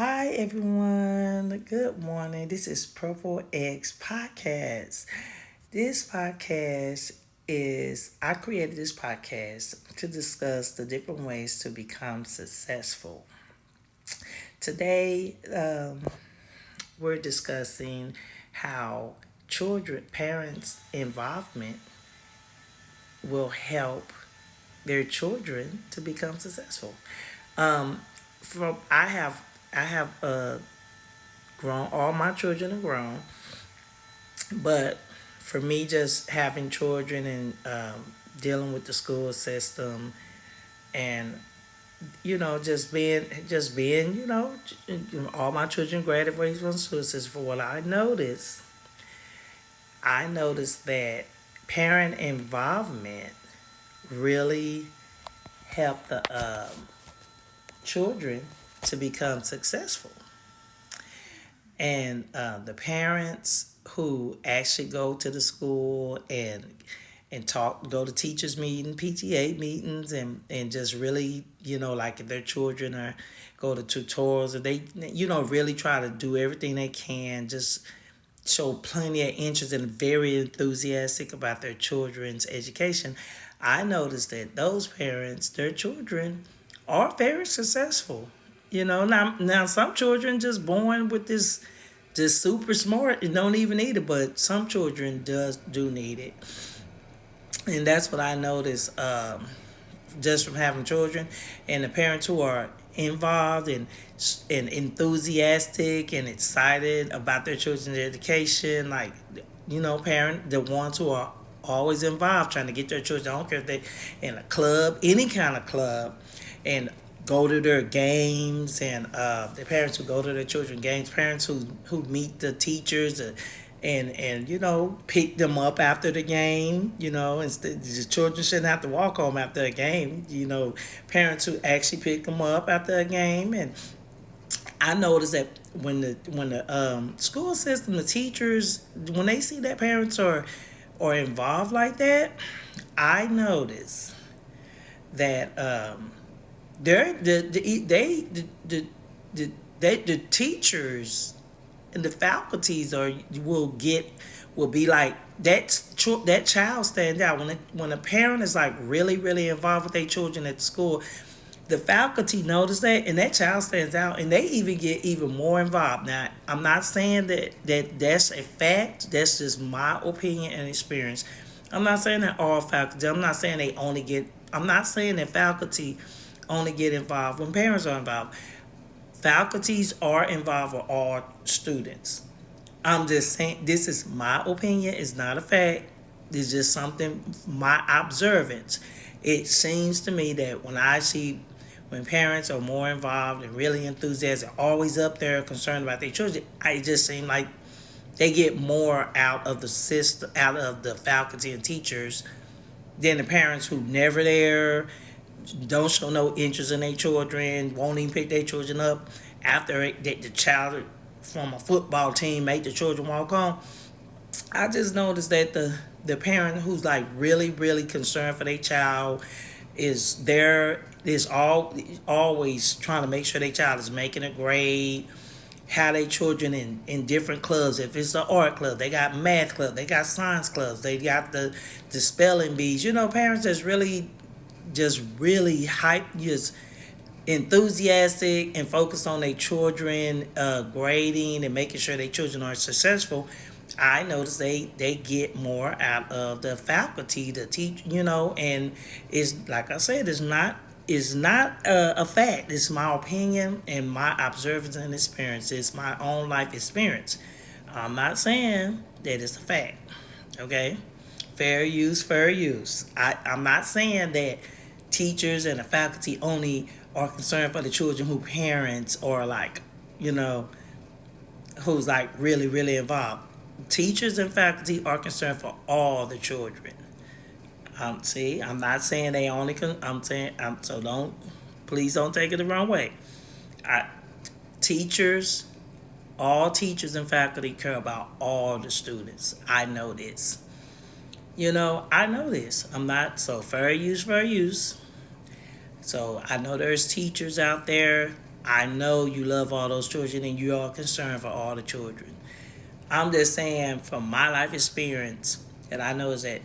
Hi, everyone. Good morning. This is Purple X Podcast. This podcast I created this podcast to discuss the different ways to become successful. Today, we're discussing how parents' involvement will help their children to become successful. Um, from I have grown. All my children are grown, but for me, just having children and dealing with the school system and just being all my children graduated from school system. For what I noticed that parent involvement really helped the children to become successful. And the parents who actually go to the school and talk, go to teachers meeting, PTA meetings, and just really, like if their children are go to tutorials, or they, really try to do everything they can, just show plenty of interest and very enthusiastic about their children's education. I noticed that those parents, their children are very successful. Now some children just born with this just super smart and don't even need it, but some children do need it. And that's what I noticed, just from having children, and the parents who are involved and enthusiastic and excited about their children's education, like, parent the ones who are always involved trying to get their children. I don't care if they in a club, any kind of club, and go to their games, and the parents who go to their children games, parents who meet the teachers, and pick them up after the game. Instead, the children shouldn't have to walk home after a game. Parents who actually pick them up after a game. And I noticed that when the school system, the teachers, when they see that parents are involved like that, I notice that they're the teachers and the faculties will be like that child stands out when a parent is like really really involved with their children at school. The faculty notice that, and that child stands out, and they even get even more involved. Now, I'm not saying that's a fact. That's just my opinion and experience. I'm not saying that all faculty. I'm not saying they only get. I'm not saying that faculty only get involved when parents are involved. Faculties are involved with all students. I'm just saying this is my opinion. It's not a fact. It's just something my observance. It seems to me that when parents are more involved and really enthusiastic, always up there concerned about their children, it just seems like they get more out of the system, out of the faculty and teachers than the parents who never there, don't show no interest in their children, won't even pick their children up after the child from a football team made the children walk home. I just noticed that the parent who's like really really concerned for their child always trying to make sure their child is making a grade, have their children in different clubs. If it's the art club, they got math club, they got science clubs, they got the spelling bees. Parents just really hype, just enthusiastic and focused on their children grading and making sure their children are successful. I notice they get more out of the faculty to teach, and it's like I said, it's not a fact. It's my opinion and my observance and experience. It's my own life experience. I'm not saying that it's a fact. Okay, fair use, fair use. I'm not saying that teachers and the faculty only are concerned for the children who parents are like, you know, who's like really, really involved. Teachers and faculty are concerned for all the children. See, I'm not saying they only can. I'm saying, so don't, please don't take it the wrong way. I, teachers, all teachers and faculty care about all the students. I know this. I know this. I'm not, so fair use, fair use. So I know there's teachers out there. I know you love all those children and you are concerned for all the children. I'm just saying from my life experience that I know is that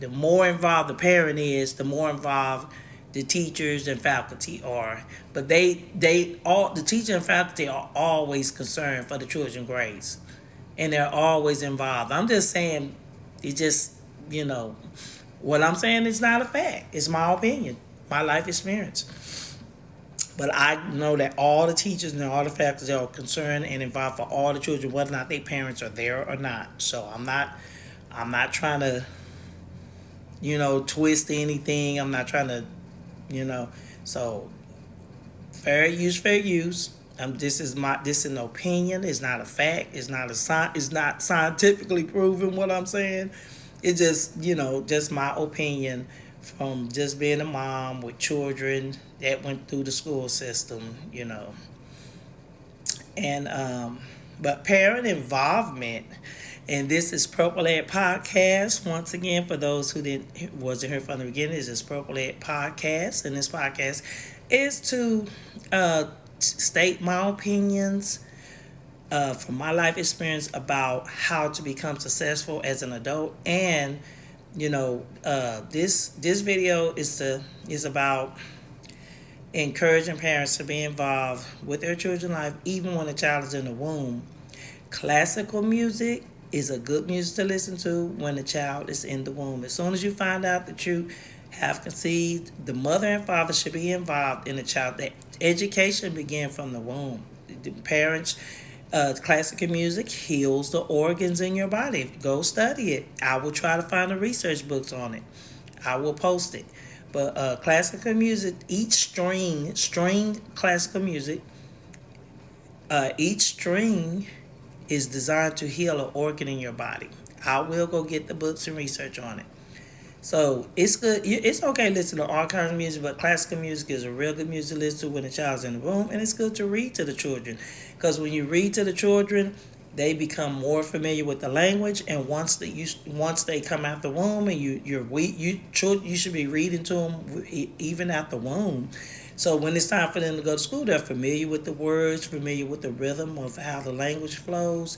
the more involved the parent is, the more involved the teachers and faculty are. But they all the teacher and faculty are always concerned for the children's grades, and they're always involved. I'm just saying, it just you know what I'm saying is not a fact. It's my opinion, my life experience. But I know that all the teachers and all the faculty are concerned and involved for all the children, whether or not their parents are there or not. So I'm not trying to, twist anything. I'm not trying to, you know. So fair use, fair use. This is an opinion. It's not a fact. It's not a It's not scientifically proven what I'm saying. It's just my opinion from just being a mom with children that went through the school system. And but parent involvement, and this is Purple Ed Podcast. Once again, for those who wasn't here from the beginning, this is Purple Ed Podcast, and this podcast is to state my opinions from my life experience about how to become successful as an adult. And this video is about encouraging parents to be involved with their children's life even when the child is in the womb. Classical music is a good music to listen to when the child is in the womb. As soon as you find out that you have conceived, the mother and father should be involved in the child. The education begins from the womb. The parents, classical music heals the organs in your body. Go study it. I will try to find the research books on it. I will post it. But classical music, each string classical music, each string is designed to heal an organ in your body. I will go get the books and research on it. So it's good. It's okay to listen to all kinds of music, but classical music is a real good music to listen to when the child's in the room, and it's good to read to the children, because when you read to the children, they become more familiar with the language, and once they come out the womb, and you should be reading to them even out the womb. So when it's time for them to go to school, they're familiar with the words, familiar with the rhythm of how the language flows.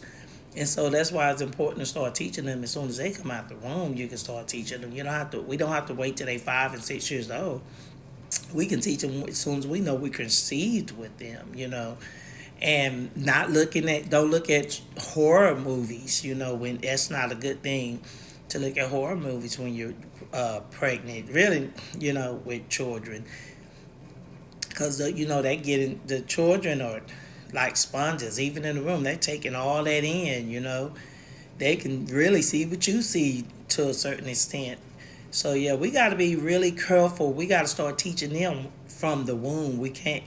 And so that's why it's important to start teaching them as soon as they come out the womb. You can start teaching them. We don't have to wait till they 5 and 6 years old. We can teach them as soon as we know we conceived with them. And don't look at horror movies, when that's not a good thing to look at horror movies when you're pregnant, really, with children. Because, the children are like sponges, even in the room. They're taking all that in. They can really see what you see to a certain extent. So, yeah, we got to be really careful. We got to start teaching them from the womb. We can't,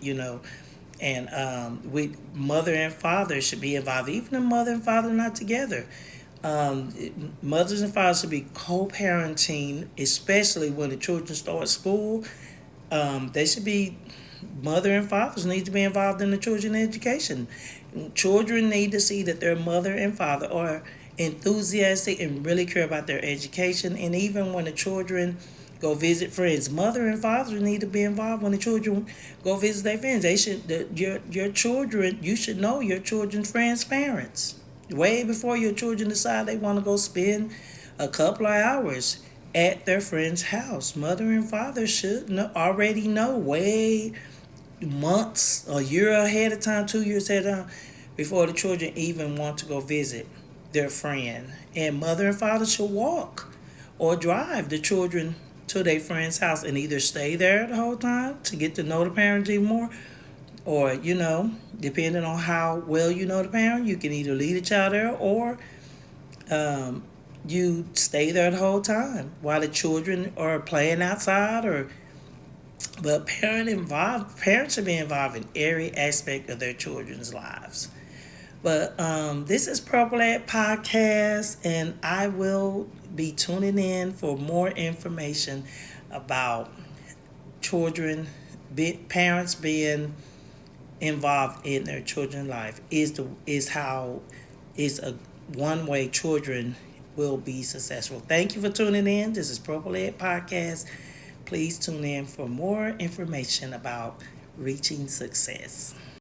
and mother and father should be involved. Even if mother and father are not together, mothers and fathers should be co-parenting, especially when the children start school. They should be Mother and fathers need to be involved in the children's education. Children need to see that their mother and father are enthusiastic and really care about their education. And even when the children go visit friends, mother and father need to be involved when the children go visit their friends. Your children, you should know your children's friends' parents way before your children decide they want to go spend a couple of hours at their friend's house. Mother and father should already know way months, a year ahead of time, 2 years ahead of time, before the children even want to go visit their friend. And mother and father should walk or drive the children to their friend's house and either stay there the whole time to get to know the parents even more, or, depending on how well you know the parent, you can either leave the child there or you stay there the whole time while the children are playing outside. But parents should be involved in every aspect of their children's lives. But this is Purple Ed Podcast, and I will be tuning in for more information about parents being involved in their children's life is a one way children will be successful. Thank you for tuning in. This is Purple Ed Podcast. Please tune in for more information about reaching success.